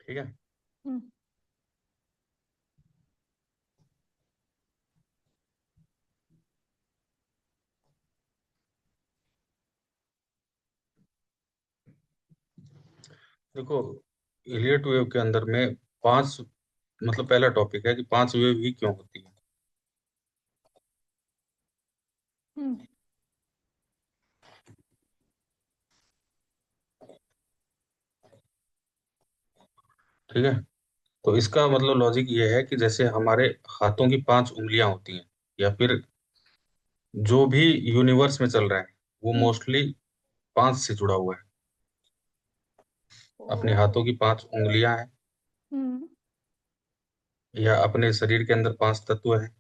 ठीक है। हम्म। देखो, इलियट वेव के अंदर में पांच, मतलब पहला टॉपिक है कि पांच वेव ही क्यों होती है। हम्म। ठीक है। तो इसका मतलब लॉजिक ये है कि जैसे हमारे हाथों की पांच उंगलियां होती हैं, या फिर जो भी यूनिवर्स में चल रहा है वो हम्म। मोस्टली पांच से जुड़ा हुआ है। अपने ओ। हाथों की पांच उंगलियां हैं, हम्म। या अपने शरीर के अंदर पांच तत्व हैं।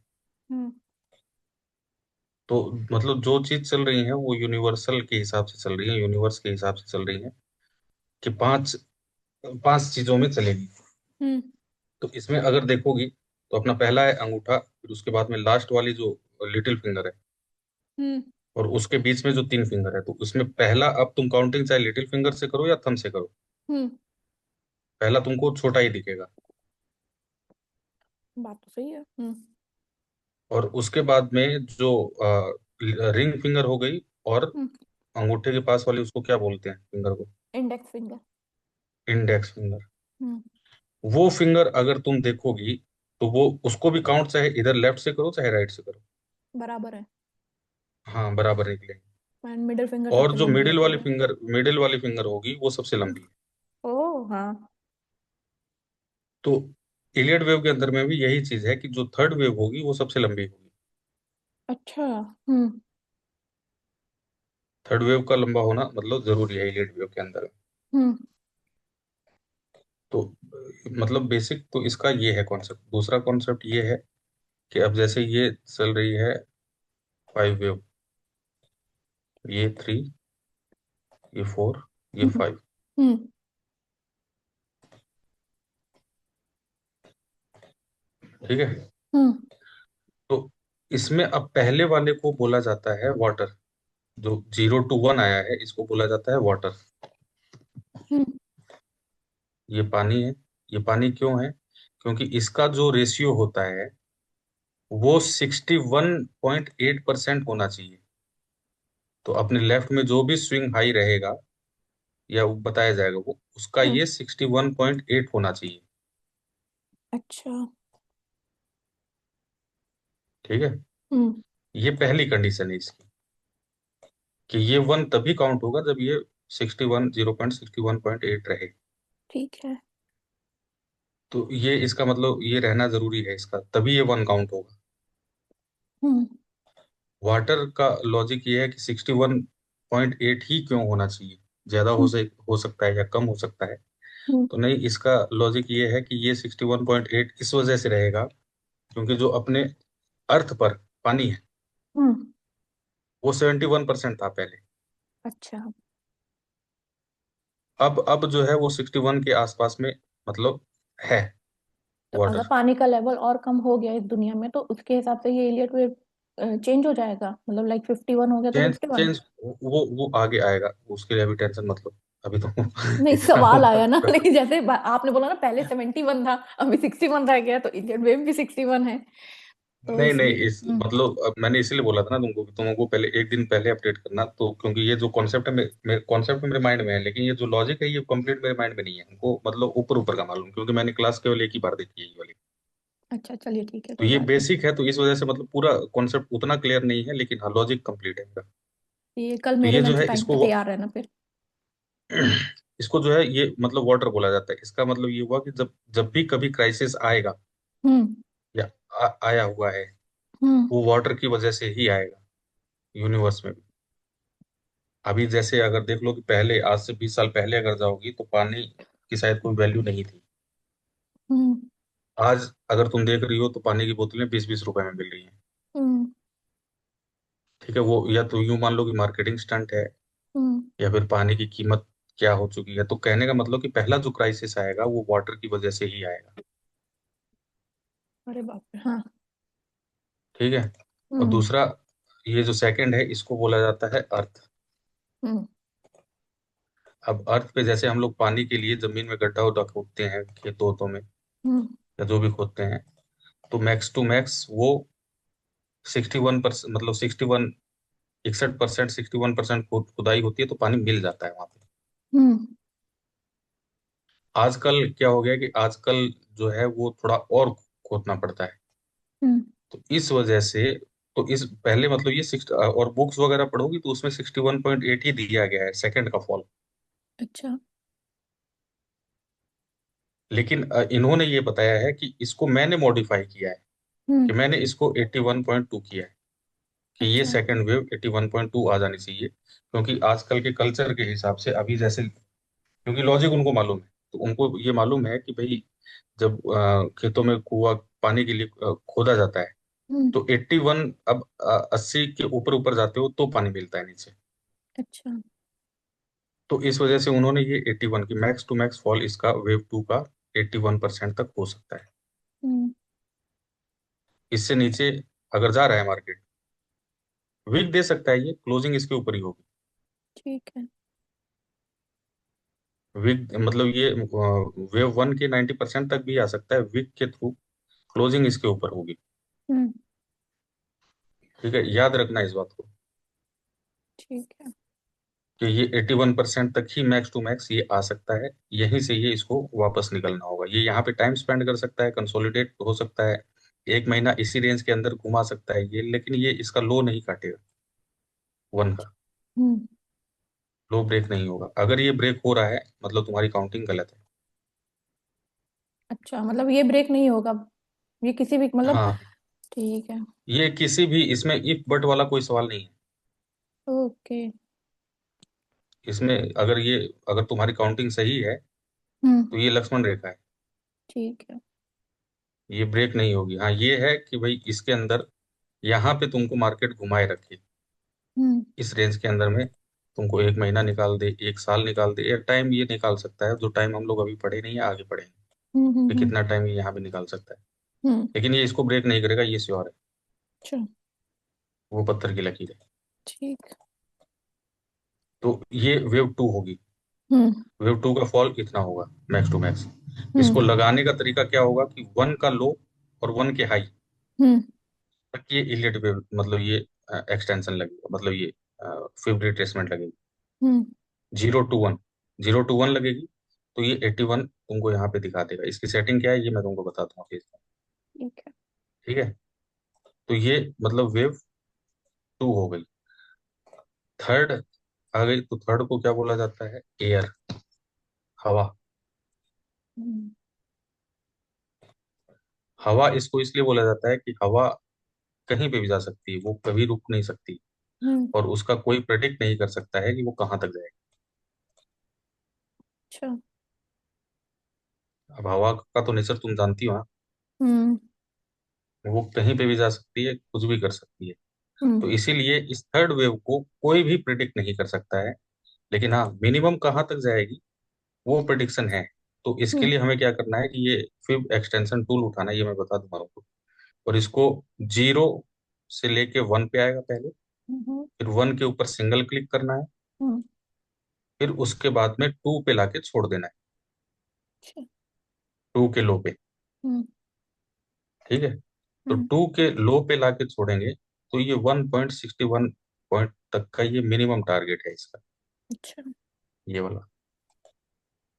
हम्म। तो मतलब जो चीज चल रही है वो यूनिवर्सल के हिसाब से चल रही है, यूनिवर्स के हिसाब से चल रही है, कि पांच पांच चीजों में चलेगी। हम्म। तो इसमें अगर देखोगी तो अपना पहला है अंगूठा, फिर उसके बाद में लास्ट वाली जो लिटिल फिंगर है, हम्म। और उसके बीच में जो तीन फिंगर है, तो उसमें पहला, अब तुम काउंटिंग चाहे लिटिल फिंगर से करो या थंब से करो, हम्म। पहला तुमको छोटा ही दिखेगा। बात तो सही है। हम्म। और उसके बाद में जो रिंग फिंगर हो गई, और हम्म। अंगूठे के पास वाली, उसको क्या बोलते हैं फिंगर को? Index finger. Index finger. Hmm. वो फिंगर अगर तुम देखोगी तो वो, उसको भी काउंट चाहे इधर लेफ्ट से करो चाहे राइट से करो, बराबर है। हाँ बराबर निकलेगी। एंड मिडिल फिंगर और सबसे जो लंबी होती है। मिडिल वाली फिंगर होगी वो सबसे हम्म। लंबी है। ओ। हाँ। तो इलियड वेव के अंदर में भी यही चीज है कि जो थर्ड वेव होगी वो सबसे लंबी होगी। अच्छा। हम्म। थर्ड वेव का लंबा होना मतलब जरूरी है इलियड वेव के अंदर। हम्म। तो मतलब बेसिक तो इसका ये है कॉन्सेप्ट। दूसरा कॉन्सेप्ट ये है कि अब जैसे ये चल रही है फाइव वेव, ये थ्री, ये फोर, ये हम्म। फाइव। हम्म। ठीक है। हम्म। तो इसमें अब पहले वाले को बोला जाता है वाटर। जो जीरो टू वन आया है इसको बोला जाता है वाटर। हम्म। ये पानी है। ये पानी क्यों है? क्योंकि इसका जो रेशियो होता है वो 61.8% होना चाहिए। तो अपने लेफ्ट में जो भी स्विंग हाई रहेगा या वो बताया जाएगा, वो उसका हम्म। ये 61.8 होना चाहिए। अच्छा। ठीक है। हम्म। ये पहली कंडीशन है इसकी, कि ये वन तभी काउंट होगा जब ये 61 0.61.8 रहे। ठीक है। तो ये इसका मतलब ये रहना जरूरी है इसका, तभी ये वन काउंट होगा। हम्म। वाटर का लॉजिक ये है कि 61.8 ही क्यों होना चाहिए, ज्यादा हम्म। हो सकता है या कम हो सकता है। हम्म। तो नहीं, इसका लॉजिक ये है कि ये 61.8 इस वजह से रहेगा क्योंकि जो अपने अर्थ पर पानी है हम्म। वो 71% था पहले। अच्छा। अब जो है वो 61 के आसपास में मतलब है तो अगर वाटर। पानी का लेवल और कम हो गया इस दुनिया में तो उसके हिसाब से ये इलियट वेव चेंज हो जाएगा, मतलब लाइक 51 हो गया तो चेंज 51। चेंज वो आगे आएगा, उसके लिए अभी टेंशन मतलब, अभी तो नहीं, इतना सवाल आया ना नहीं, जैसे आपने बोला ना पहले 71 था, अभी 61 रह गया, तो इंडियन वेव भी 61 है, तो नहीं नहीं, इसलिए। इस मतलब अब मैंने इसीलिए बोला था ना तुमको कि तुमको पहले एक दिन पहले अपडेट करना, तो क्योंकि ये जो कॉन्सेप्ट है मेरे कॉन्सेप्ट मेरे माइंड में है, लेकिन ये जो लॉजिक है ये कंप्लीट मेरे माइंड में नहीं है, हमको मतलब ऊपर ऊपर का मालूम, क्योंकि मैंने क्लास केवल एक ही बार देखी है ये वाली। अच्छा, चलिए ठीक है, तो कोई ये बात नहीं। बेसिक है, तो इस वजह से मतलब पूरा कॉन्सेप्ट उतना क्लियर नहीं है, लेकिन हाँ लॉजिक कंप्लीट है मेरा। ये कल तो मेरे ये जो लंच है टाइम पे इसको तैयार रहना फिर। इसको जो है ये मतलब वाटर बोला जाता है। इसका मतलब ये हुआ कि जब जब भी कभी क्राइसिस आएगा हम्म। या आया हुआ है, हम्म। वो वाटर की वजह से ही आएगा यूनिवर्स में भी। अभी जैसे अगर देख लो कि पहले, आज से 20 साल पहले अगर जाओगी तो पानी की शायद कोई वैल्यू नहीं थी। हम्म। आज अगर तुम देख रही हो तो पानी की बोतलें 20-20 रुपए में मिल रही हैं। हम्म। ठीक है, वो या तो यूं मान लो कि मार्केटिंग स्टंट है, हम्म। या फिर पानी की कीमत क्या हो चुकी है। तो कहने का मतलब कि पहला जो क्राइसिस आएगा वो वाटर की वजह से ही आएगा। अरे बाप रे, हाँ। ठीक है। और हम्म। दूसरा, ये जो सेकंड है इसको बोला जाता है अर्थ। हम्म। अब अर्थ पे जैसे हम लोग पानी के लिए जमीन में गड्ढा उड्ढा खोदते हैं खेतों वेतों में, हम्म या जो भी खोदते हैं, तो मैक्स टू मैक्स वो 61%, मतलब 61, 61%, 61% खुदाई होती है तो पानी मिल जाता है वहां पे। हम्म आजकल क्या हो गया कि आजकल जो है वो थोड़ा और खोदना पड़ता है। हम्म तो इस वजह से, तो इस पहले मतलब ये सिक्स, और बुक्स वगैरह पढ़ोगी तो उसमें 61.8 ही दिया गया है सेकंड का फॉल। अच्छा। लेकिन इन्होंने ये बताया है कि इसको मैंने मॉडिफाई किया है, हम्म कि मैंने इसको 81.2 किया है, कि ये अच्छा। सेकंड वेव 81.2 आ जानी चाहिए, क्योंकि आजकल के कल्चर के हिसाब से अभी जैसे, क्योंकि लॉजिक उनको मालूम है, तो उनको ये मालूम है कि भाई जब खेतों में कुआं पानी के लिए खोदा जाता है, हम्म तो 81, अब 80 के ऊपर ऊपर जाते हो तो पानी मिलता है नीचे। अच्छा। तो इस वजह से उन्होंने ये 81 की मैक्स टू मैक्स फॉल इसका वेव टू का 81% तक हो सकता है। हम्म इससे नीचे अगर जा रहा है मार्केट, वीक दे सकता है, ये क्लोजिंग इसके ऊपर ही होगी। ठीक है। वीक मतलब ये वेव वन के 90% तक भी आ सकता है वीक के थ्रू, क्लोजिंग इसके ऊपर होगी। हम्म ठीक है, याद रखना इस बात को, ठीक है। कि ये 81% तक ही मैक्स टू मैक्स ये आ सकता है। यहीं से ये इसको वापस निकलना होगा। ये यहाँ पे टाइम स्पेंड कर सकता है, कंसोलिडेट हो सकता है, एक महीना इसी रेंज के अंदर घुमा सकता है ये, लेकिन ये इसका लो नहीं काटेगा वन का। हम्म लो ब्रेक नहीं होगा। अगर ये ब्रेक हो रहा है मतलब तुम्हारी काउंटिंग गलत है। अच्छा, मतलब ये ब्रेक नहीं होगा, ये किसी भी मतलब। हाँ, ठीक है। ये किसी भी, इसमें इफ बट वाला कोई सवाल नहीं है। ओके। इसमें अगर ये, अगर तुम्हारी काउंटिंग सही है हम्म तो ये लक्ष्मण रेखा है, ठीक है। ये ब्रेक नहीं होगी। हाँ ये है कि भाई इसके अंदर यहाँ पे तुमको मार्केट घुमाए रखे, हम्म इस रेंज के अंदर में तुमको एक महीना निकाल दे, एक साल निकाल दे, एक टाइम ये निकाल सकता है जो टाइम हम लोग अभी पढ़े नहीं है, आगे पढ़ेंगे कि हम्म। कितना टाइम ये यहाँ पे निकाल सकता है। हम्म लेकिन ये इसको ब्रेक नहीं करेगा, ये श्योर है। अच्छा। वो पत्थर की लकीर है। ठीक। तो ये वेव टू होगी। हम्म वेव टू का फॉल कितना होगा मैक्स टू मैक्स? इसको हम्म लगाने का तरीका क्या होगा कि वन का लो और वन के हाई हम्म तक ये इलियट वेव, मतलब ये एक्सटेंशन लगेगा, मतलब ये फिब रिट्रेसमेंट लगेगी। हम्म 0 to 1, 0 to 1 लगेगी, तो ये 81 तुमको यहाँ पे दिखा देगा। इसकी सेटिंग क्या है ये मैं तुमको बताता हूँ। ठीक है। ठीक है, तो ये मतलब वेव टू हो गई। थर्ड आ गई, तो थर्ड को क्या बोला जाता है? एयर, हवा। हम्म हवा इसको इसलिए बोला जाता है कि हवा कहीं पे भी जा सकती है, वो कभी रुक नहीं सकती, हम्म और उसका कोई प्रेडिक्ट नहीं कर सकता है कि वो कहाँ तक जाएगी। अच्छा। अब हवा का तो नेचर तुम जानती हो ना, हम्म वो कहीं पे भी जा सकती है, कुछ भी कर सकती है। हम्म तो इसीलिए इस थर्ड वेव को कोई भी प्रिडिक्ट नहीं कर सकता है। लेकिन हाँ, मिनिमम कहाँ तक जाएगी वो प्रिडिक्शन है। तो इसके हम्म लिए हमें क्या करना है कि ये फिब एक्सटेंशन टूल उठाना है, ये मैं बता दूंगा आपको। और इसको 0 से लेके 1 पे आएगा पहले, हम्म फिर 1 के ऊपर सिंगल क्लिक करना है, हम्म, फिर उसके बाद में 2 पे लाके छोड़ देना है, अच्छा। 2 के लो पे। हम्म ठीक है, तो हम्म 2 के लो पे लाके छोड़ेंगे, तो ये 1.61 पॉइंट तक का ये मिनिमम टारगेट है इसका, अच्छा। ये वाला।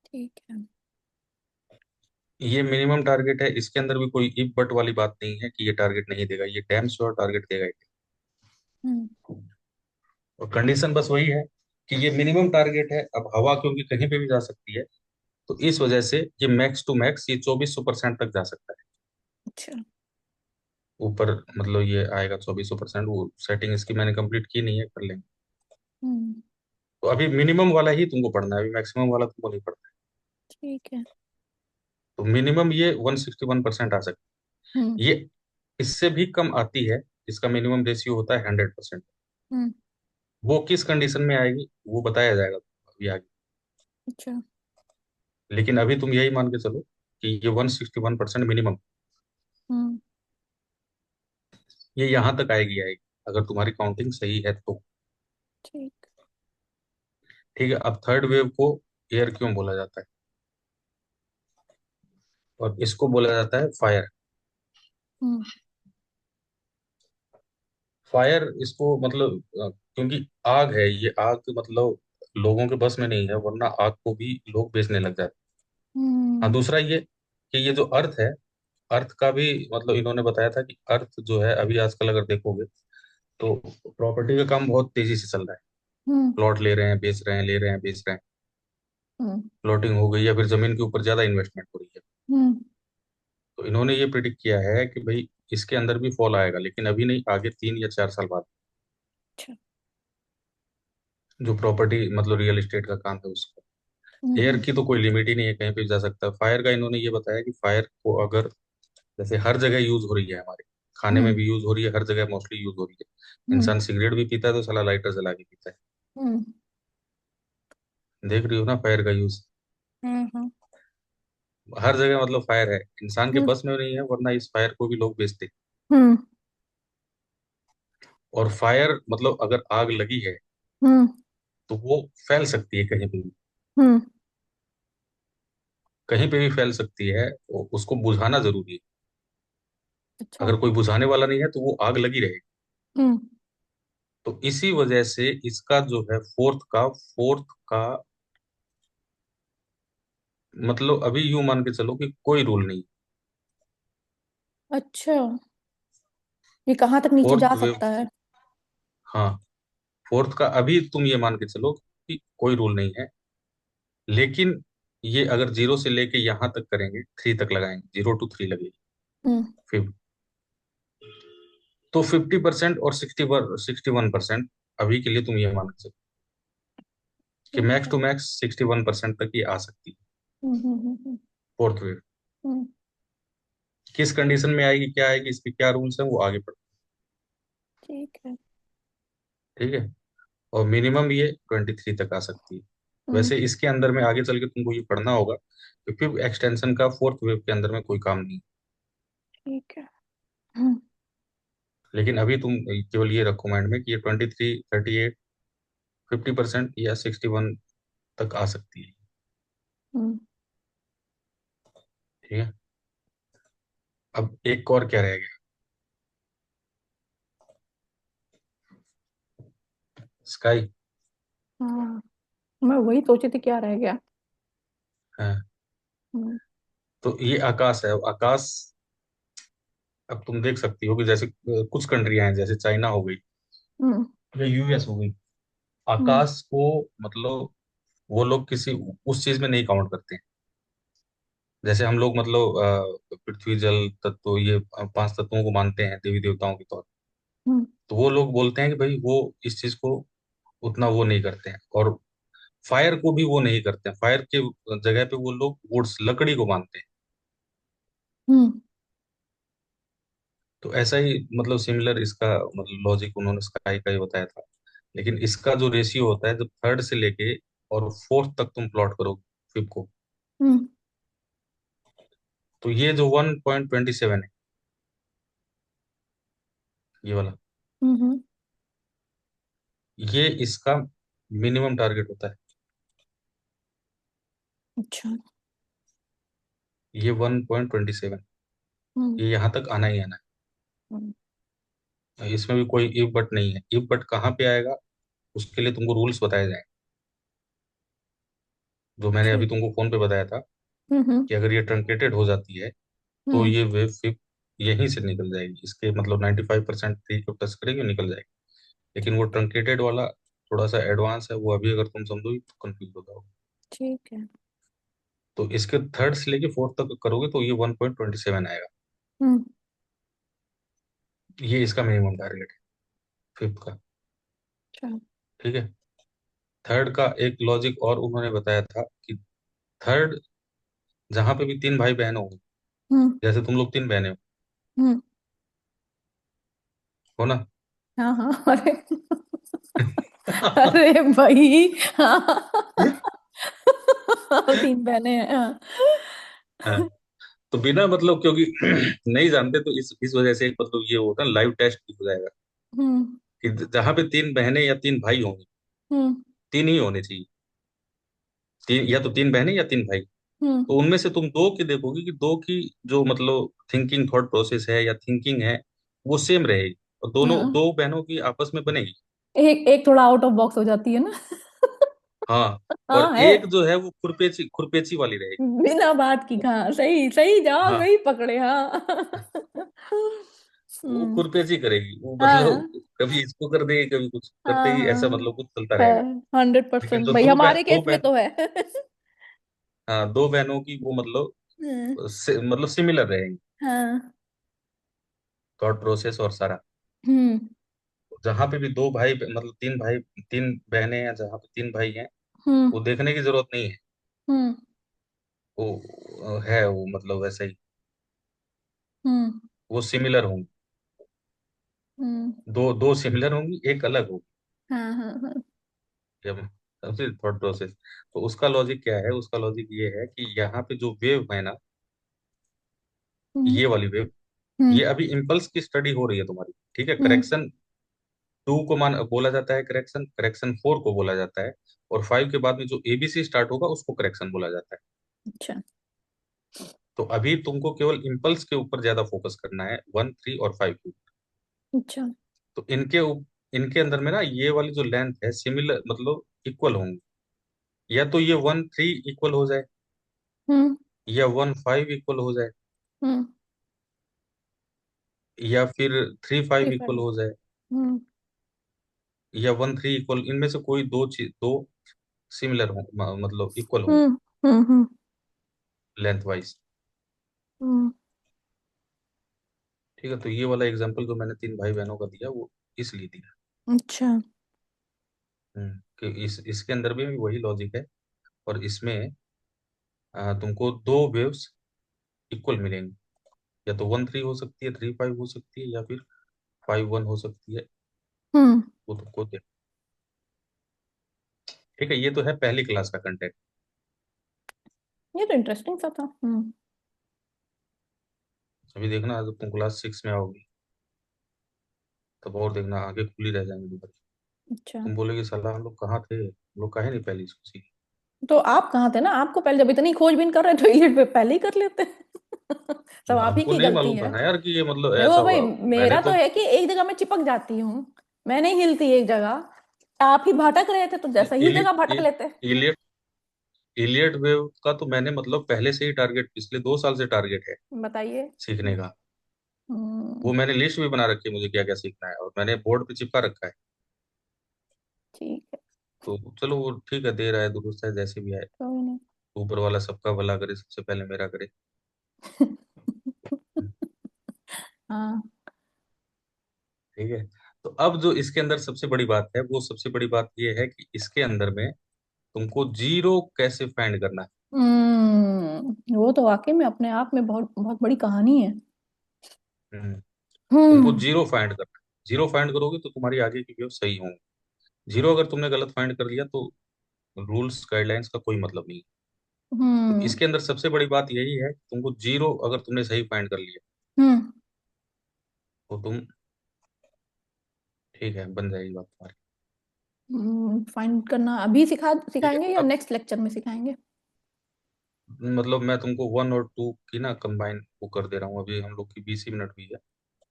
ठीक है। ये मिनिमम टारगेट है, इसके अंदर भी कोई इफ बट वाली बात नहीं है कि ये टारगेट नहीं देगा, ये डैम श्योर टारगेट देगा ये। हम्म और कंडीशन बस वही है कि ये मिनिमम टारगेट है। अब हवा क्योंकि कहीं पे भी जा सकती है, तो इस वजह से ये मैक्स टू मैक्स ये 2400% तक जा सकता है अच्छा। ऊपर। मतलब ये आएगा 2400%। वो सेटिंग इसकी मैंने कंप्लीट की नहीं है, कर लेंगे। हम्म तो अभी मिनिमम वाला ही तुमको पढ़ना है, अभी मैक्सिमम वाला तुमको नहीं पढ़ना है। ठीक है। तो मिनिमम ये 161% आ सकती हम्म है। ये इससे भी कम आती है, इसका मिनिमम रेशियो होता है 100%। हम्म वो किस कंडीशन में आएगी वो बताया जाएगा अभी आगे। अच्छा। लेकिन अभी तुम यही मान के चलो कि ये 161% मिनिमम, हम्म ये यहाँ तक आएगी आएगी, अगर तुम्हारी काउंटिंग सही है तो। ठीक। ठीक है, अब थर्ड वेव को एयर क्यों बोला जाता है, और इसको बोला जाता है फायर। हम्म फायर इसको मतलब क्योंकि आग है, ये आग मतलब लोगों के बस में नहीं है, वरना आग को भी लोग बेचने लग जाते हैं। हाँ, हम्म दूसरा ये कि ये जो अर्थ है, अर्थ का भी मतलब इन्होंने बताया था कि अर्थ जो है अभी आजकल अगर देखोगे तो प्रॉपर्टी का काम बहुत तेजी से चल रहा है। हम्म प्लॉट ले रहे हैं, बेच रहे हैं, ले रहे हैं, बेच रहे हैं। हम्म प्लॉटिंग हो गई या फिर जमीन के ऊपर ज्यादा इन्वेस्टमेंट हो रही है। हम्म तो इन्होंने ये प्रिडिक्ट किया है कि भाई इसके अंदर भी फॉल आएगा, लेकिन अभी नहीं, आगे 3 या 4 साल बाद। अच्छा। जो प्रॉपर्टी मतलब रियल एस्टेट का काम है उसको, एयर हम्म की तो कोई लिमिट ही नहीं है, कहीं पे भी जा सकता है। फायर का इन्होंने ये बताया कि फायर को अगर जैसे हर जगह यूज हो रही है, हमारे खाने में हम्म भी यूज हो रही है, हर जगह मोस्टली यूज हो रही है। हम्म इंसान सिगरेट भी पीता है तो साला लाइटर जला के पीता है। हम्म देख रही हो ना फायर का यूज, हम्म हर जगह मतलब फायर है, इंसान के हम्म बस में नहीं है, वरना इस फायर को भी लोग बेचते। हम्म और फायर मतलब अगर आग लगी है हम्म तो वो फैल सकती है कहीं पे भी, हम्म कहीं पे भी फैल सकती है, तो उसको बुझाना जरूरी है। अच्छा। अगर कोई बुझाने वाला नहीं है तो वो आग लगी रहेगी। हम्म तो इसी वजह से इसका जो है फोर्थ का मतलब अभी यूं मान के चलो कि कोई रूल नहीं। अच्छा, ये कहाँ तक नीचे जा फोर्थ वेव, सकता है? हाँ, फोर्थ का अभी तुम ये मान के चलो कि कोई रूल नहीं है, लेकिन ये अगर 0 से लेके यहाँ तक करेंगे, 3 तक लगाएंगे, 0 to 3 लगेगी हम्म फिर। तो 50% और 61% अभी के लिए तुम ये मान के चलो कि ठीक मैक्स है। टू मैक्स 61% तक ये आ सकती है हम्म। Fourth wave. हम्म, किस कंडीशन में आएगी, क्या आएगी, इसके क्या रूल्स हैं, वो आगे पढ़ो। ठीक है। ठीक है, और मिनिमम ये 23 तक आ सकती है। हम्म, वैसे इसके अंदर में आगे चल के तुमको ये पढ़ना होगा, क्योंकि एक्सटेंशन का फोर्थ वेव के अंदर में कोई काम नहीं। ठीक है। हम्म लेकिन अभी तुम केवल ये रखो माइंड में कि ये 23, 38, 50% या 61 तक आ सकती है। हम्म ठीक है, अब एक और क्या रह गया, स्काई। हाँ, मैं वही सोची थी क्या रह गया। हाँ, हम्म तो ये आकाश है। आकाश, अब तुम देख सकती हो कि जैसे कुछ कंट्रियां हैं, जैसे चाइना हो गई हम्म या यूएस हो गई, हम्म आकाश को मतलब वो लोग किसी उस चीज में नहीं काउंट करते हैं। जैसे हम लोग मतलब पृथ्वी, जल, तत्व, ये 5 तत्वों को मानते हैं देवी देवताओं के तौर पे। हम्म तो वो लोग बोलते हैं कि भाई वो इस चीज को उतना वो नहीं करते हैं, और फायर को भी वो नहीं करते हैं। फायर के जगह पे वो लोग वुड्स, लकड़ी को मानते हैं। हम्म तो ऐसा ही मतलब सिमिलर इसका मतलब लॉजिक उन्होंने स्काई का ही बताया था। लेकिन इसका जो रेशियो होता है, जब थर्ड से लेके और फोर्थ तक तुम प्लॉट करो फिफ्थ को, हम्म तो ये जो 1.27 है, ये वाला, हम्म, ये इसका मिनिमम टारगेट होता है। अच्छा। ये 1.27, हम्म ये यहाँ तक आना ही आना हम्म, है। इसमें भी कोई इफ बट नहीं है। इफ बट कहाँ पे आएगा, उसके लिए तुमको रूल्स बताए जाएंगे, जो मैंने अभी ठीक। तुमको फोन पे बताया था। हम्म कि अगर ये ट्रंकेटेड हो जाती है तो हम्म ये वेव फिर यहीं से निकल जाएगी, इसके मतलब 95% थ्री को टच करेगी और निकल जाएगी। लेकिन वो ट्रंकेटेड वाला थोड़ा सा एडवांस है, वो अभी अगर तुम समझोगे तो कंफ्यूज हो जाओगे। ठीक है। तो इसके थर्ड से लेके फोर्थ तक करोगे तो ये 1.27 आएगा। हम्म ये इसका मिनिमम टारगेट है फिफ्थ का। अच्छा। ठीक है, थर्ड का एक लॉजिक और उन्होंने बताया था कि थर्ड जहां पे भी 3 भाई बहन होंगे, हम्म जैसे तुम लोग 3 बहनें हम्म हो ना। हाँ हाँ, अरे अरे भाई, हाँ। 3 बहनें हैं, हाँ। हाँ, तो बिना मतलब क्योंकि नहीं जानते, तो इस वजह से एक मतलब ये होता है, लाइव टेस्ट भी हो जाएगा हम्म कि जहां पे 3 बहनें या 3 भाई होंगे, हम्म 3 ही होने चाहिए। या तो तीन बहनें या तीन भाई। हम्म तो उनमें से तुम दो की देखोगे कि दो की जो मतलब थिंकिंग थॉट प्रोसेस है या थिंकिंग है, वो सेम रहेगी, और दोनों हाँ, दो बहनों की आपस में बनेगी। एक एक थोड़ा आउट ऑफ बॉक्स हो जाती है ना। हाँ। हाँ और है। एक जो है वो खुरपेची खुरपेची वाली रहेगी। बिना बात की, हाँ सही सही जवाब, हाँ, सही पकड़े, हाँ। वो हम्म। खुरपेची करेगी, वो मतलब हाँ कभी इसको कर देगी, कभी कुछ कर हाँ देगी, ऐसा हाँ, मतलब कुछ चलता है। रहेगा। लेकिन 100% जो भाई, हमारे केस दो में बहन, तो है। हाँ, दो बहनों की वो मतलब हम्म, मतलब सिमिलर रहेंगी, हाँ। थॉट प्रोसेस और सारा। हम्म जहां पे भी दो भाई मतलब तीन भाई, तीन बहनें हैं, जहां पे तीन भाई हैं, हम्म वो देखने की जरूरत नहीं है। हम्म वो है वो मतलब वैसे ही, हम्म वो सिमिलर होंगी। हम्म, दो सिमिलर होंगी, एक अलग होगी। हाँ हाँ हाँ। जब समझे थॉट प्रोसेस, तो उसका लॉजिक क्या है, उसका लॉजिक ये है कि यहाँ पे जो वेव है ना, हम्म ये वाली वेव, हम्म ये अभी इम्पल्स की स्टडी हो रही है तुम्हारी। ठीक है, हम्म, करेक्शन टू को मान बोला जाता है, करेक्शन करेक्शन फोर को बोला जाता है, और फाइव के बाद में जो एबीसी स्टार्ट होगा उसको करेक्शन बोला जाता है। अच्छा तो अभी तुमको केवल इम्पल्स के ऊपर ज्यादा फोकस करना है, वन थ्री और फाइव के। अच्छा। तो इनके अंदर में ना ये वाली जो लेंथ है सिमिलर मतलब इक्वल होंगी। या तो ये वन थ्री इक्वल हो जाए, हम्म या वन फाइव इक्वल हो जाए, हम्म, या फिर three five three equal five. हो जाए, हम्म या वन थ्री इक्वल, इनमें से कोई दो चीज, दो सिमिलर हो मतलब इक्वल होंगे हम्म हम्म लेंथ वाइज। हम्म, ठीक है, तो ये वाला एग्जांपल जो मैंने तीन भाई बहनों का दिया वो इसलिए दिया। अच्छा। कि इसके अंदर भी वही लॉजिक है, और इसमें तुमको दो वेव्स इक्वल मिलेंगी। या तो वन थ्री हो सकती है, थ्री फाइव हो सकती है, या फिर फाइव वन हो सकती है। हम्म, वो तुमको देख। ठीक है, ये तो है पहली क्लास का कंटेंट। ये तो इंटरेस्टिंग सा था। अभी देखना जब तुम क्लास सिक्स में आओगी, तब और देखना आगे खुली रह जाएंगी बच्चे। अच्छा, तुम बोलोगे साला हम लोग कहाँ थे, हम लोग काहे नहीं पहले इसको सीखे। तो आप कहाँ थे ना, आपको पहले जब इतनी खोजबीन कर रहे थे तो इलियट पे पहले ही कर लेते। सब आप ही हमको की नहीं गलती मालूम था है। ना यार कि ये मतलब देखो ऐसा भाई, हुआ। मैंने मेरा तो तो है कि एक जगह मैं चिपक जाती हूँ, मैं नहीं हिलती एक जगह। आप ही भटक रहे थे तो जैसा ही इली, जगह भटक इ- लेते। इलियट इलियट वेव का तो मैंने मतलब पहले से ही टारगेट, पिछले 2 साल से टारगेट है बताइए। सीखने का। हम्म, वो मैंने लिस्ट भी बना रखी है मुझे क्या क्या सीखना है, और मैंने बोर्ड पे चिपका रखा है। ठीक है। तो चलो वो ठीक है, दे रहा है दुरुस्त है जैसे भी है। कोई नहीं। ऊपर वाला सबका भला करे, सबसे पहले मेरा करे। हाँ। ठीक है। तो अब जो इसके अंदर सबसे बड़ी बात है, वो सबसे बड़ी बात ये है कि इसके अंदर में तुमको जीरो कैसे फाइंड करना है। वो तो वाकई में अपने आप में बहुत बहुत बड़ी कहानी है। हम्म, तुमको हम्म जीरो फाइंड करना है। जीरो फाइंड करोगे तो तुम्हारी आगे की व्यव सही होंगी। जीरो अगर तुमने गलत फाइंड कर लिया तो रूल्स गाइडलाइंस का कोई मतलब नहीं। तो हम्म इसके अंदर सबसे बड़ी बात यही है कि तुमको जीरो अगर तुमने सही फाइंड कर लिया, हम्म तो तुम ठीक है, बन जाएगी बात तुम्हारी। फाइंड करना अभी ठीक है। सिखाएंगे या अब नेक्स्ट लेक्चर में सिखाएंगे? मतलब मैं तुमको वन और टू की ना कंबाइन वो कर दे रहा हूँ, अभी हम लोग की 20 ही मिनट हुई है,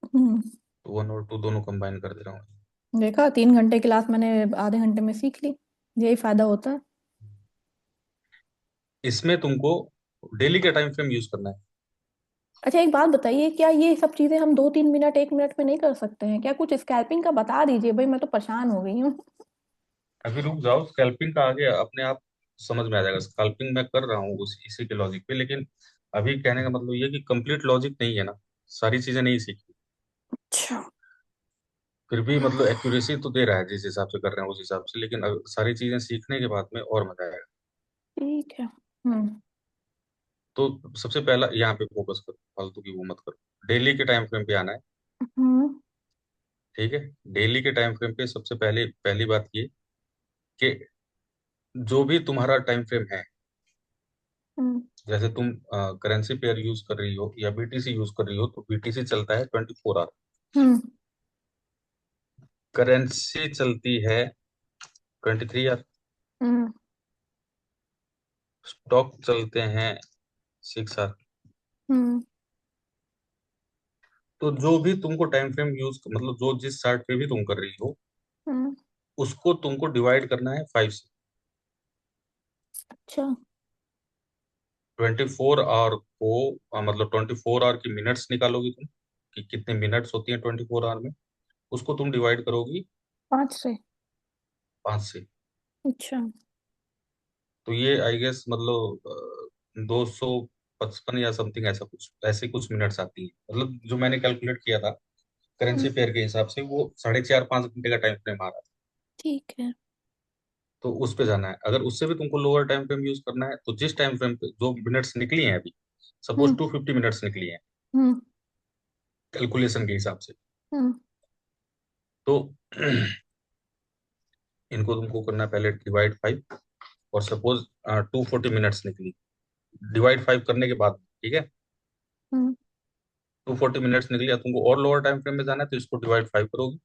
हम्म, तो वन और टू दोनों कंबाइन कर दे रहा हूँ। देखा, 3 घंटे क्लास मैंने आधे घंटे में सीख ली। यही फायदा होता है। इसमें तुमको डेली का टाइम फ्रेम यूज करना है। अच्छा, एक बात बताइए, क्या ये सब चीजें हम 2-3 मिनट 1 मिनट में नहीं कर सकते हैं क्या? कुछ स्कैल्पिंग का बता दीजिए भाई, मैं तो परेशान हो गई हूँ। अभी रुक जाओ, स्कैल्पिंग का आगे अपने आप समझ में आ जाएगा। स्कैल्पिंग मैं कर रहा हूँ इसी के लॉजिक पे, लेकिन अभी कहने का मतलब ये कि कंप्लीट लॉजिक नहीं है ना, सारी चीजें नहीं सीखी। अच्छा। फिर भी मतलब एक्यूरेसी तो दे रहा है जिस हिसाब से कर रहे हैं उस हिसाब से, लेकिन सारी चीजें सीखने के बाद में और मजा आएगा। ठीक है। तो सबसे पहला यहाँ पे फोकस करो, फालतू की वो मत करो। डेली के टाइम फ्रेम पे आना है। हम्म ठीक है, डेली के टाइम फ्रेम पे सबसे पहले पहली बात ये कि जो भी तुम्हारा टाइम फ्रेम है, हम्म जैसे तुम करेंसी पेयर यूज कर रही हो या बीटीसी यूज कर रही हो, तो बीटीसी चलता है 24 आवर। हम्म करेंसी चलती है 23 आवर। हम्म स्टॉक चलते हैं 6 आवर। हम्म। तो जो भी तुमको टाइम फ्रेम यूज, मतलब जो जिस चार्ट पे भी तुम कर रही हो, हम्म। उसको तुमको डिवाइड करना है 5 से। अच्छा। 24 आवर को मतलब 24 आवर की मिनट्स निकालोगी तुम, कि कितने मिनट्स होती हैं 24 आवर में, उसको तुम डिवाइड करोगी 5 से। 5 से। अच्छा। तो ये आई गेस मतलब 255 या समथिंग, ऐसा कुछ, ऐसे कुछ मिनट्स आती है, मतलब जो मैंने कैलकुलेट किया था हम्म। करेंसी पेयर के हिसाब से, वो 4.5-5 घंटे का टाइम फ्रेम आ रहा था। ठीक है। तो उस पे जाना है। अगर उससे भी तुमको लोअर टाइम फ्रेम यूज करना है, तो जिस टाइम फ्रेम पे जो मिनट्स निकली हैं अभी, सपोज हम्म। 250 मिनट्स निकली हैं हम्म। कैलकुलेशन के हिसाब से, हम्म। तो इनको तुमको करना है पहले डिवाइड 5। और सपोज 240 मिनट्स निकली, डिवाइड 5 करने के बाद, ठीक है, हम्म। 240 मिनट्स निकली, अब तुमको और लोअर टाइम फ्रेम में जाना है, तो इसको डिवाइड 5 करोगे।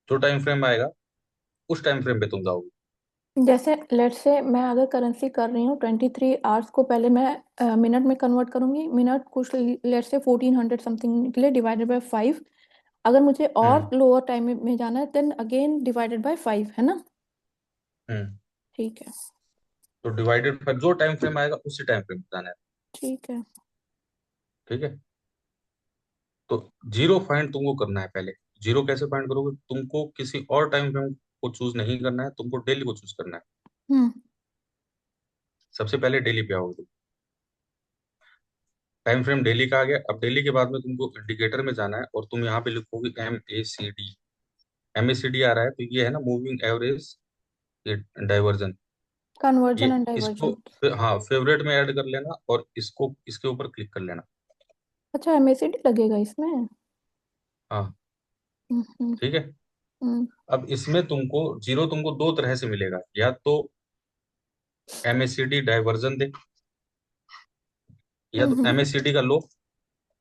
जो टाइम फ्रेम आएगा उस टाइम फ्रेम पे तुम जाओगे। जैसे लेट से मैं अगर करेंसी कर रही हूँ 23 आवर्स को, पहले मैं मिनट में कन्वर्ट करूंगी। मिनट कुछ लेट से 1400 समथिंग निकले, डिवाइडेड बाय 5। अगर मुझे और हम्म। लोअर टाइम में जाना है, देन अगेन डिवाइडेड बाय 5, है ना? हम्म। ठीक है। तो डिवाइडेड 5 जो टाइम फ्रेम आएगा उसी टाइम फ्रेम पे जाना है। ठीक है। ठीक है। तो जीरो फाइंड तुमको करना है पहले। जीरो कैसे फाइंड करोगे? तुमको किसी और टाइम फ्रेम को चूज नहीं करना है, तुमको डेली को चूज करना है। हम्म। सबसे पहले डेली पे आओगे तुम। टाइम फ्रेम डेली का आ गया। अब डेली के बाद में तुमको इंडिकेटर में जाना है, और तुम यहाँ पे लिखोगे MACD। MACD आ रहा है, तो ये है ना मूविंग एवरेज डाइवर्जन। ये कन्वर्जन एंड इसको डाइवर्जन। हाँ फेवरेट में ऐड कर लेना, और इसको इसके ऊपर क्लिक कर लेना। अच्छा, एमएससीडी लगेगा इसमें? हाँ। हम्म। ठीक है। हम्म। अब इसमें तुमको जीरो तुमको दो तरह से मिलेगा, या तो MACD डाइवर्जन दे, या तो हम्म। MACD का लो,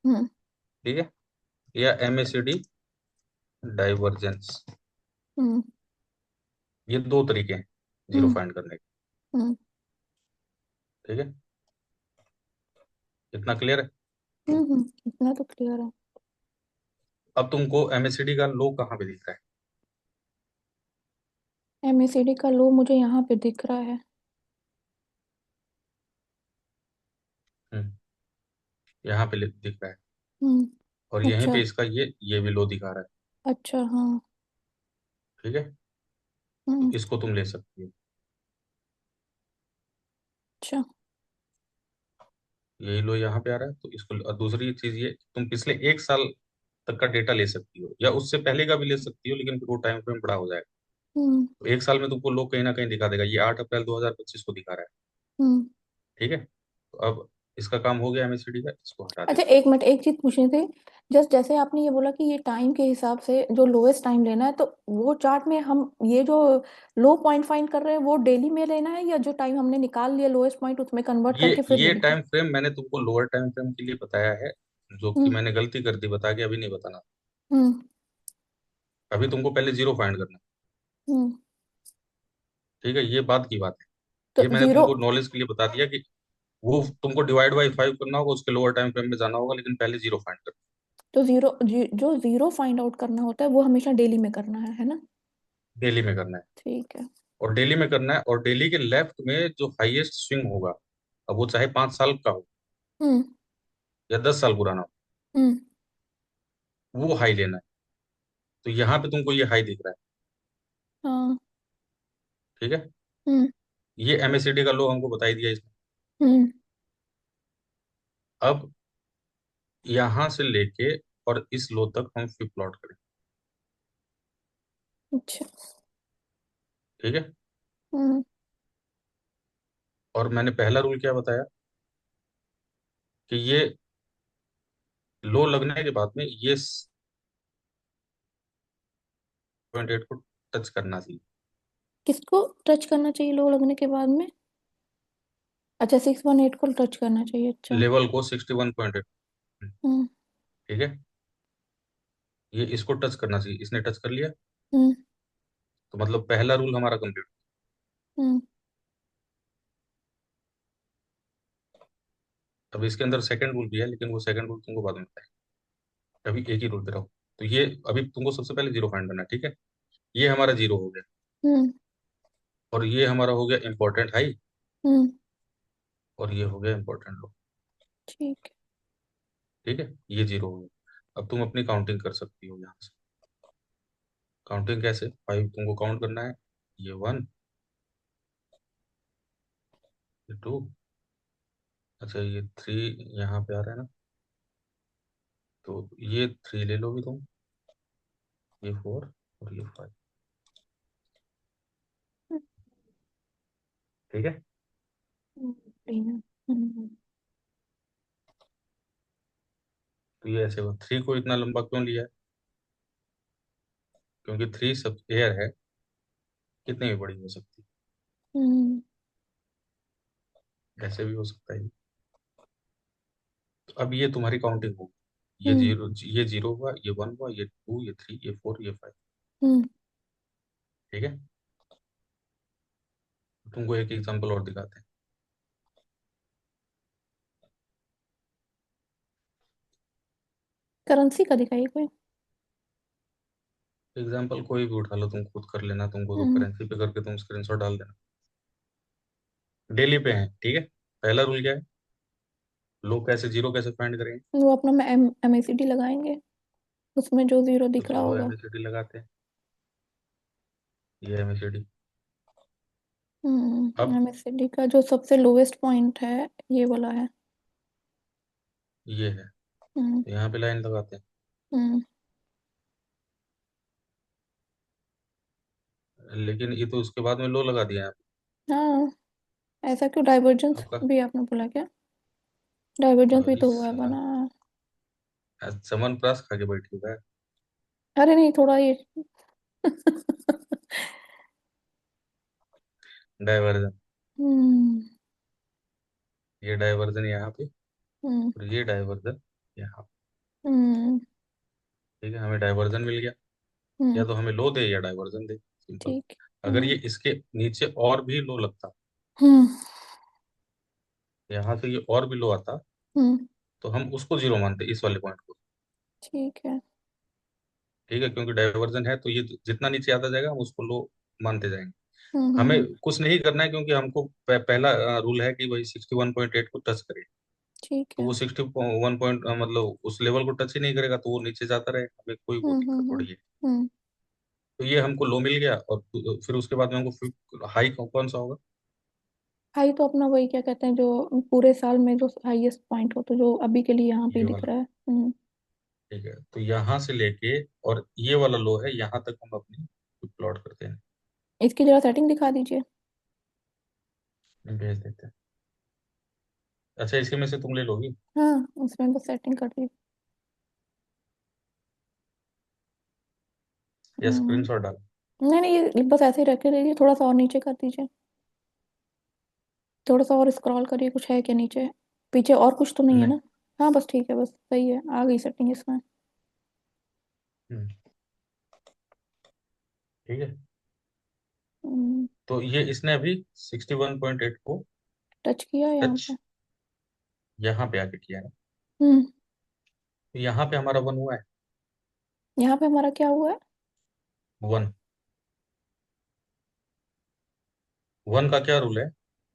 हम्म। ठीक है, या MACD डाइवर्जेंस। हम्म। ये दो तरीके हैं जीरो हम्म। फाइंड करने के। हम्म। ठीक है। इतना क्लियर है? इतना तो क्लियर है। अब तुमको MACD का लो कहाँ पे दिख रहा है? एमएससीडी का लो मुझे यहाँ पे दिख रहा है। हम्म, यहाँ पे दिख रहा है। हम्म। और यहीं अच्छा। पे इसका ये भी लो दिखा रहा है। अच्छा। हाँ। ठीक है। तो हम्म। इसको तुम ले सकती हो। अच्छा। यही लो यहाँ पे आ रहा है, तो इसको। और दूसरी चीज ये, तुम पिछले 1 साल तक का डेटा ले सकती हो, या उससे पहले का भी ले सकती हो, लेकिन फिर वो टाइम फ्रेम बड़ा हो जाएगा। हम्म। तो 1 साल में तुमको लो कहीं ना कहीं दिखा देगा। ये 8 अप्रैल 2025 को दिखा रहा है। हम्म। ठीक है। तो अब इसका काम हो गया MACD का, इसको हटा अच्छा, देते हैं। एक मिनट, एक चीज पूछनी थी। जस्ट जैसे आपने ये बोला कि ये टाइम के हिसाब से जो लोएस्ट टाइम लेना है, तो वो चार्ट में हम ये जो लो पॉइंट फाइंड कर रहे हैं वो डेली में लेना है, या जो टाइम हमने निकाल लिया लोएस्ट पॉइंट उसमें कन्वर्ट ये करके फिर ये लेना है? टाइम फ्रेम मैंने तुमको लोअर टाइम फ्रेम के लिए बताया है, जो कि हम्म। मैंने गलती कर दी बता के, अभी नहीं बताना। हम्म। अभी तुमको पहले जीरो फाइंड करना है। हम्म। ठीक है, ये बात की बात है। तो ये मैंने जीरो। तुमको नॉलेज के लिए बता दिया कि वो तुमको डिवाइड 5 करना होगा, उसके लोअर टाइम फ्रेम में जाना होगा, लेकिन पहले जीरो फाइंड करना तो जो जीरो फाइंड आउट करना होता है वो हमेशा डेली में करना है ना? है। डेली में करना है। ठीक है। और डेली में करना है, और डेली के लेफ्ट में जो हाईएस्ट स्विंग होगा, अब वो चाहे 5 साल का हो हम्म। या 10 साल पुराना हो, हम्म। वो हाई लेना है। तो यहाँ पे तुमको ये हाई दिख रहा है। हाँ। ठीक है। हम्म। ये MACD का लो हमको बता ही दिया इसने। हम्म। अब यहाँ से लेके और इस लो तक हम फिर प्लॉट करें। अच्छा। ठीक है। हम्म। और मैंने पहला रूल क्या बताया, कि ये लो लगने के बाद में ये 7.8 को टच करना चाहिए। किसको टच करना चाहिए लो लगने के बाद में? अच्छा, 618 को टच करना चाहिए, अच्छा। लेवल को 61.8। हम्म। ठीक है। ये इसको टच करना चाहिए, इसने टच कर लिया। हम्म। तो मतलब पहला रूल हमारा कंप्लीट। हम्म। अब इसके अंदर सेकंड रूल भी है, लेकिन वो सेकंड रूल तुमको बाद में बताएंगे। अभी एक ही रूल पे रहो। तो ये अभी तुमको सबसे पहले जीरो फाइंड करना है, ठीक है। ये हमारा जीरो हो गया, हम्म। और ये हमारा हो गया इंपॉर्टेंट हाई, हम्म। और ये हो गया इंपॉर्टेंट लो। ठीक है। ठीक है, ये जीरो हो गया। अब तुम अपनी काउंटिंग कर सकती हो यहाँ से। काउंटिंग कैसे? फाइव तुमको काउंट करना है। ये वन, ये टू, अच्छा ये थ्री यहाँ पे आ रहा है ना, तो ये थ्री ले लोगे तुम, ये फोर, और ये फाइव। ठीक है। ठीक है। हम्म। तो ये ऐसे हुआ। थ्री को इतना लंबा क्यों लिया है? क्योंकि थ्री सब एयर है, कितनी भी बड़ी हो सकती हम्म। है, ऐसे भी हो सकता है। तो अब ये तुम्हारी काउंटिंग होगी। ये हम्म। जीरो, ये जीरो हुआ, ये वन हुआ, ये टू, ये थ्री, ये फोर, ये फाइव। हम्म। ठीक है। तुमको एक एग्जांपल और दिखाते हैं। करेंसी का दिखाइए कोई। एग्जांपल कोई भी उठा लो, तुम खुद कर लेना, तुमको तो हम्म। करेंसी पे करके तुम स्क्रीनशॉट डाल देना। डेली पे है, ठीक है। पहला रूल क्या है? लोग कैसे, जीरो कैसे फाइंड करेंगे? वो अपना में MACD लगाएंगे, उसमें जो जीरो तो दिख रहा चलो होगा। एमएससीडी लगाते हैं। ये एमएससीडी। अब MACD का जो सबसे लोवेस्ट पॉइंट है ये वाला है। ये है, हम्म। तो यहाँ पे लाइन लगाते हम्म। हैं, लेकिन ये तो उसके बाद में लो लगा दिया है। हाँ, ऐसा क्यों? डाइवर्जेंस आपका भी आपने बोला क्या? डाइवर्जेंस भी तो हुआ है साला बना। चमन प्रास खा के बैठी हुआ है। अरे नहीं, थोड़ा ये डाइवर्जन, हम्म। ये डाइवर्जन यहाँ पे, हम्म। और ये डाइवर्जन यहाँ पे। हम्म। ठीक है, हमें डाइवर्जन मिल गया। हम्म। या तो हमें लो दे या डाइवर्जन दे, सिंपल। ठीक। अगर हम्म। ये इसके नीचे और भी लो लगता, हम्म। यहाँ से ये और भी लो आता, हम्म। तो हम उसको जीरो मानते, इस वाले पॉइंट को। ठीक है। ठीक है, क्योंकि डाइवर्जन है, तो ये जितना नीचे आता जाएगा हम उसको लो मानते जाएंगे। हमें हम्म। कुछ नहीं करना है, क्योंकि हमको पहला रूल है कि भाई 61.8 को टच करे। ठीक तो है। वो 61 पॉइंट मतलब उस लेवल को टच ही नहीं करेगा, तो वो नीचे जाता रहे, हमें कोई वो हम्म। दिक्कत हम्म। थोड़ी है। हम्म। तो ये हमको लो मिल गया, और फिर उसके बाद में हमको हाई कौन सा होगा? हाई तो अपना वही क्या कहते हैं, जो पूरे साल में जो हाईएस्ट पॉइंट हो, तो जो अभी के लिए यहाँ पे ये दिख वाला। रहा है। ठीक है, तो यहाँ से लेके और ये वाला लो है, यहाँ तक हम अपनी प्लॉट करते हैं। इसकी जरा सेटिंग दिखा दीजिए। भेज देते हैं। अच्छा, इसके में से तुम ले लोगी हाँ, उसमें बस सेटिंग कर दीजिए। या स्क्रीनशॉट डाल? नहीं नहीं, ये बस ऐसे ही रखे रहिए, थोड़ा सा और नीचे कर दीजिए। थोड़ा सा और स्क्रॉल करिए, कुछ है क्या नीचे? पीछे और कुछ तो नहीं है नहीं। ना? हाँ बस ठीक है, बस सही है, आ गई सेटिंग इसमें। हम्म, ठीक है। हम्म। तो ये इसने अभी 61.8 को टच किया है यहाँ टच पे। यहाँ पे आके किया है। हम्म। तो यहाँ पे हमारा वन हुआ है। यहाँ पे हमारा क्या हुआ है? वन, वन का क्या रूल है?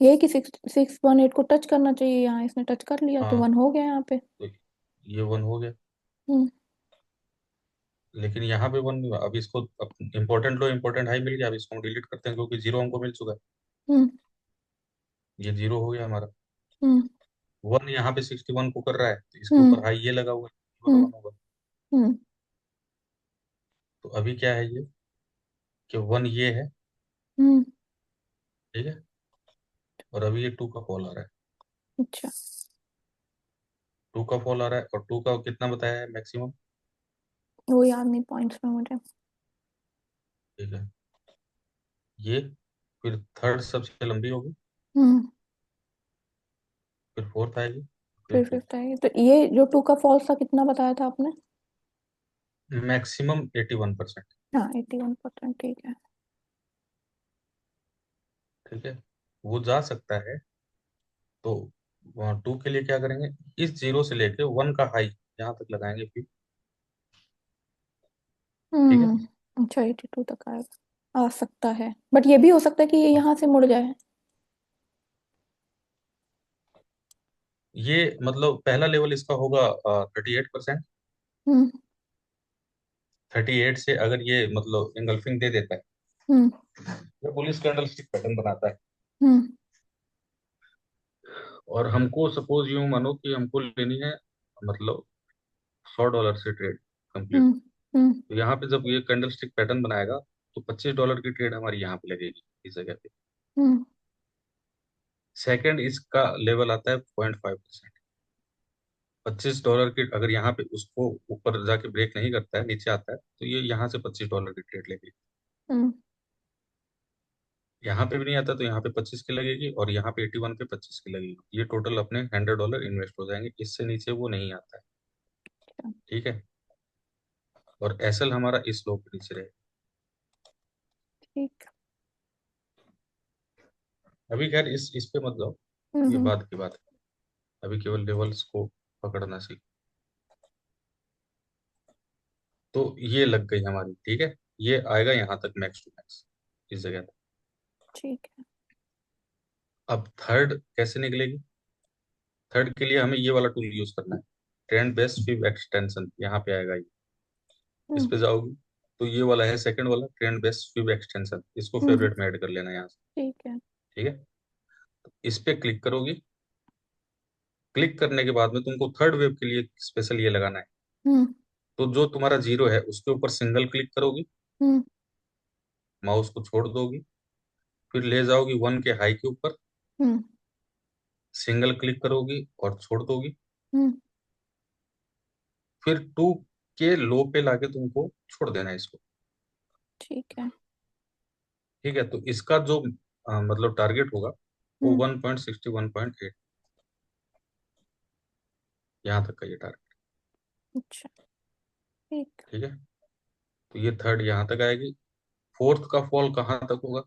ये कि 618 को टच करना चाहिए, यहाँ इसने टच कर लिया तो हाँ, 1 हो गया यहाँ पे। तो ये वन हो गया, हम्म। लेकिन यहाँ पे वन नहीं हुआ। अब इसको इम्पोर्टेंट लो इम्पोर्टेंट हाई मिल गया, अब इसको हम डिलीट करते हैं, क्योंकि जीरो हमको मिल चुका है। हम्म। ये जीरो हो गया हमारा। हम्म। वन यहाँ पे 61 को कर रहा है, तो इसके हम्म। ऊपर हाई ये लगा हुआ है, ये वाला हम्म। वन होगा। हम्म। तो अभी क्या है ये, कि वन ये है। हम्म। ठीक है, और अभी ये टू का कॉल आ रहा है। अच्छा। टू का कॉल आ रहा है, और टू का कितना बताया है मैक्सिमम? वो याद नहीं पॉइंट्स में मुझे। ठीक है, ये फिर थर्ड सबसे लंबी होगी, हम्म। फिर फोर्थ आएगी, फिर फिर फिफ्थ। फिफ्थ आएगी, तो ये जो 2 का फॉल्स था कितना बताया था आपने? मैक्सिमम 81%। हाँ, 81%, ठीक है। ठीक है, वो जा सकता है। तो टू के लिए क्या करेंगे, इस जीरो से लेके वन का हाई यहाँ तक लगाएंगे फिर। ठीक है। अच्छा 82 तक आएगा, आ सकता है, बट ये भी हो सकता है कि ये यहाँ से मुड़ जाए। ये मतलब पहला लेवल इसका होगा 38%। हम्म 38 से अगर ये मतलब इंगल्फिंग दे देता है, हम्म ये पुलिस कैंडल स्टिक पैटर्न बनाता है। हम्म और हमको सपोज यूं मानो कि हमको लेनी है मतलब $100 से ट्रेड कंप्लीट। हम्म हम्म तो यहाँ पे जब ये कैंडल स्टिक पैटर्न बनाएगा तो $25 की ट्रेड हमारी यहाँ पे लगेगी इस जगह पे। हम्म सेकंड इसका लेवल आता है 0.5%। $25 की अगर यहाँ पे उसको ऊपर जाके ब्रेक नहीं करता है, नीचे आता है, तो ये यहाँ से $25 की ट्रेड लगेगी। हम्म यहाँ पे भी नहीं आता तो यहाँ पे 25 की लगेगी, और यहाँ पे 81 पे 25 की लगेगी। ये टोटल अपने $100 इन्वेस्ट हो जाएंगे, इससे नीचे वो नहीं आता है। ठीक है। और एसएल हमारा इस लो के नीचे रहेगा। ठीक। अभी खैर इस पे मत जाओ, ये हम्म बाद की बात है। अभी केवल लेवल्स को पकड़ना सीख। तो ये लग गई हमारी। ठीक है। ये आएगा यहाँ तक मैक्स टू मैक्स इस जगह तक। ठीक है। अब थर्ड कैसे निकलेगी? थर्ड के लिए हमें ये वाला टूल यूज करना है, ट्रेंड बेस्ट फिब एक्सटेंशन, यहाँ पे आएगा ये। इस हम्म पे जाओगी तो ये वाला है सेकंड वाला, ट्रेंड बेस्ट फिब एक्सटेंशन, इसको हम्म फेवरेट में ऐड कर लेना यहाँ से। ठीक है। ठीक है। इस पे क्लिक करोगी। क्लिक करने के बाद में तुमको थर्ड वेव के लिए स्पेशल ये लगाना है। हम्म तो जो तुम्हारा जीरो है उसके ऊपर सिंगल क्लिक करोगी, हम्म माउस को छोड़ दोगी, फिर ले जाओगी वन के हाई के ऊपर, हम्म सिंगल क्लिक करोगी और छोड़ दोगी, हम्म फिर टू के लो पे लाके तुमको छोड़ देना है इसको। ठीक है। ठीक है। तो इसका जो मतलब टारगेट होगा वो हम्म 1.61.8, यहाँ तक का ये टारगेट। अच्छा। ठीक। ठीक है। तो ये थर्ड यहाँ तक आएगी। फोर्थ का फॉल कहाँ तक होगा?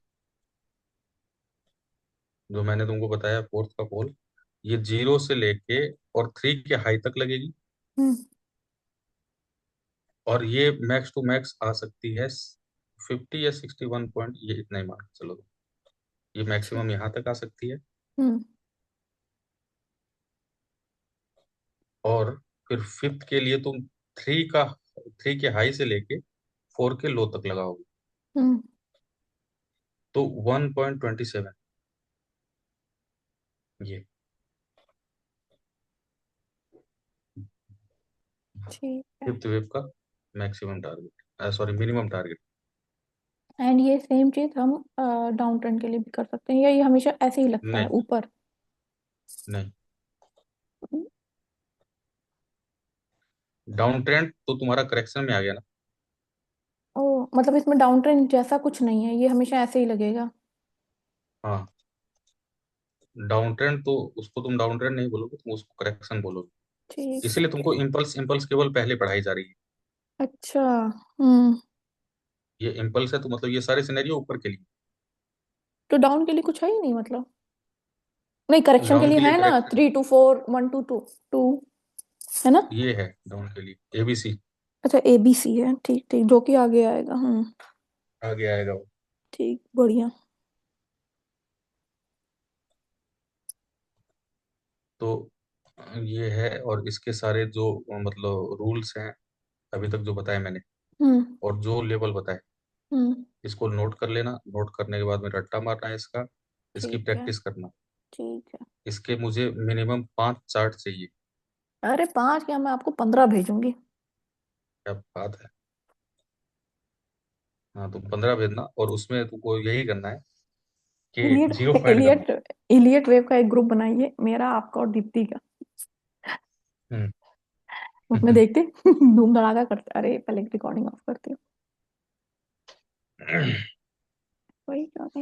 जो मैंने तुमको बताया फोर्थ का फॉल, ये जीरो से लेके और थ्री के हाई तक लगेगी। हम्म और ये मैक्स टू मैक्स आ सकती है 50 या 61 पॉइंट, ये इतना ही मान के चलो। ये ठीक। मैक्सिमम यहाँ तक आ सकती है। हम्म और फिर फिफ्थ के लिए तुम थ्री के हाई से लेके फोर के लो तक लगाओगे, हम्म तो 1.27, ये ठीक है। फिफ्थ वेव का maximum target, sorry minimum target. And ये सेम चीज हम डाउन ट्रेंड के लिए भी कर सकते हैं, या ये हमेशा ऐसे ही लगता है नहीं ऊपर? नहीं, डाउन ट्रेंड तो तुम्हारा करेक्शन में आ गया ना। ओ, मतलब इसमें डाउन ट्रेंड जैसा कुछ नहीं है, ये हमेशा ऐसे ही लगेगा? हाँ, डाउन ट्रेंड तो उसको तुम डाउन ट्रेंड नहीं बोलोगे, तुम उसको करेक्शन बोलोगे। ठीक इसीलिए है। तुमको इम्पल्स इम्पल्स केवल पहले पढ़ाई जा रही है। अच्छा। हम्म ये इम्पल्स है तो मतलब ये सारे सिनेरियो ऊपर के लिए। तो डाउन के लिए कुछ है ही नहीं मतलब? नहीं, करेक्शन के डाउन लिए के लिए है ना, करेक्शन 3 to 4, 1 to 2, है ना? ये है डाउन के लिए एबीसी। अच्छा ABC है, ठीक ठीक, जो कि आगे आएगा। आगे आएगा वो। ठीक, बढ़िया। तो ये है, और इसके सारे जो मतलब रूल्स हैं अभी तक जो बताए मैंने, हम्म और जो लेवल बताए, हम्म इसको नोट कर लेना। नोट करने के बाद में रट्टा मारना है इसका, इसकी ठीक है। प्रैक्टिस करना। ठीक है। इसके मुझे मिनिमम 5 चार्ट चाहिए। अरे 5 क्या, मैं आपको 15 भेजूंगी। क्या बात है। हाँ, तो 15 भेजना, और उसमें तुमको यही करना है कि इलियट जीरो फाइंड करना। इलियट इलियट वेव का एक ग्रुप बनाइए, मेरा, आपका और दीप्ति का। हम्म। उसमें देखते धूम धड़ाका करते। अरे पहले रिकॉर्डिंग ऑफ करती हूँ। वही क्यों नहीं।